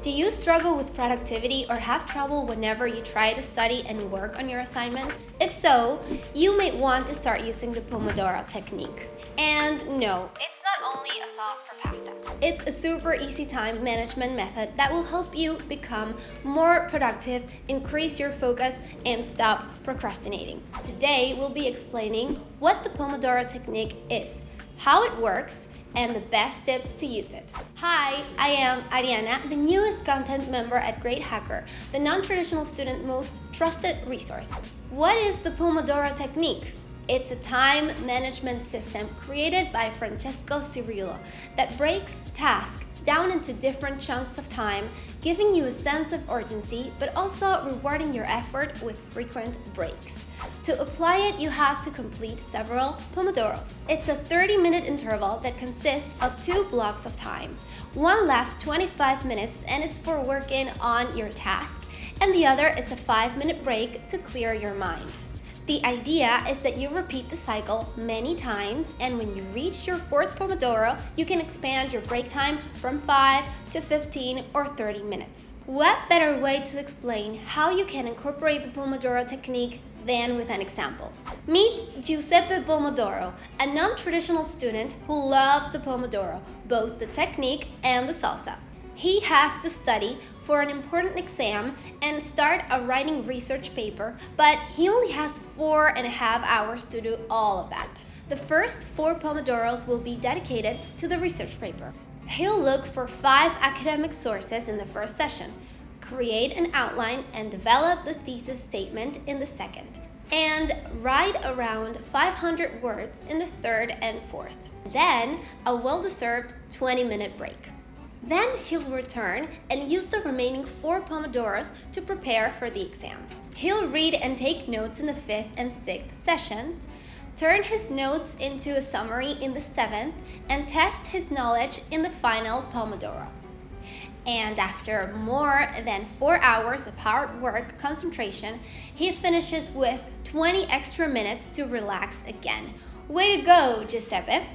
Do you struggle with productivity or have trouble whenever you try to study and work on your assignments? If so, you may want to start using the Pomodoro Technique. And no, it's not only a sauce for pasta. It's a super easy time management method that will help you become more productive, increase your focus, and stop procrastinating. Today, we'll be explaining what the Pomodoro Technique is, how it works, and the best tips to use it. Hi, I am Ariana, the newest content member at Gradehacker, the non-traditional student most trusted resource. What is the Pomodoro Technique? It's a time management system created by Francesco Cirillo that breaks tasks down into different chunks of time, giving you a sense of urgency, but also rewarding your effort with frequent breaks. To apply it, you have to complete several Pomodoros. It's a 30-minute interval that consists of 2 blocks of time. One lasts 25 minutes and it's for working on your task, and the other it's a 5-minute break to clear your mind. The idea is that you repeat the cycle many times, and when you reach your 4th Pomodoro, you can expand your break time from 5 to 15 or 30 minutes. What better way to explain how you can incorporate the Pomodoro Technique than with an example? Meet Giuseppe Pomodoro, a non-traditional student who loves the Pomodoro, both the technique and the salsa. He has to study for an important exam and start a writing research paper, but he only has 4.5 hours to do all of that. The first 4 Pomodoros will be dedicated to the research paper. He'll look for 5 academic sources in the first session, create an outline and develop the thesis statement in the second, and write around 500 words in the 3rd and 4th. Then, a well-deserved 20-minute break. Then he'll return and use the remaining 4 Pomodoros to prepare for the exam. He'll read and take notes in the 5th and 6th sessions, turn his notes into a summary in the 7th, and test his knowledge in the final Pomodoro. And after more than 4 hours of hard work concentration, he finishes with 20 extra minutes to relax again. Way to go, Giuseppe!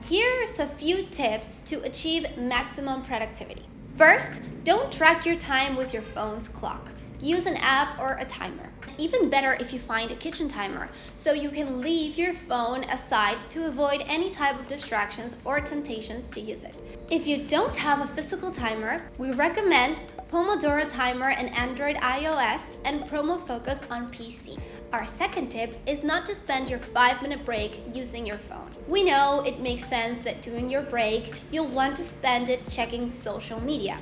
Here's a few tips to achieve maximum productivity. First, don't track your time with your phone's clock. Use an app or a timer. Even better if you find a kitchen timer, so you can leave your phone aside to avoid any type of distractions or temptations to use it. If you don't have a physical timer, we recommend Pomodoro Timer in Android iOS and Promo Focus on PC. Our second tip is not to spend your 5-minute break using your phone. We know it makes sense that during your break, you'll want to spend it checking social media.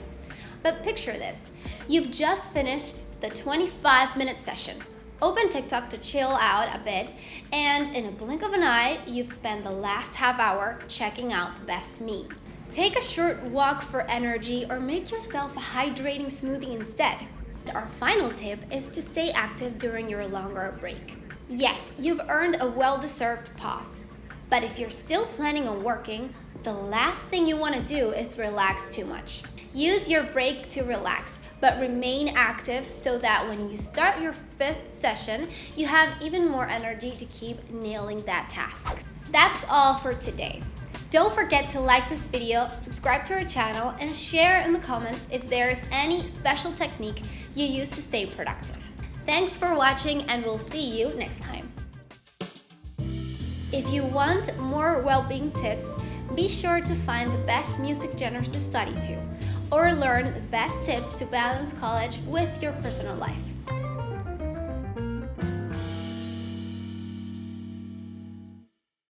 But picture this, you've just finished the 25-minute session. Open TikTok to chill out a bit, and in a blink of an eye, you've spent the last half hour checking out the best memes. Take a short walk for energy or make yourself a hydrating smoothie instead. Our final tip is to stay active during your longer break. Yes, you've earned a well-deserved pause. But if you're still planning on working, the last thing you want to do is relax too much. Use your break to relax, but remain active so that when you start your 5th session, you have even more energy to keep nailing that task. That's all for today. Don't forget to like this video, subscribe to our channel, and share in the comments if there's any special technique you use to stay productive. Thanks for watching, and we'll see you next time. If you want more well-being tips, be sure to find the best music genres to study to, or learn the best tips to balance college with your personal life.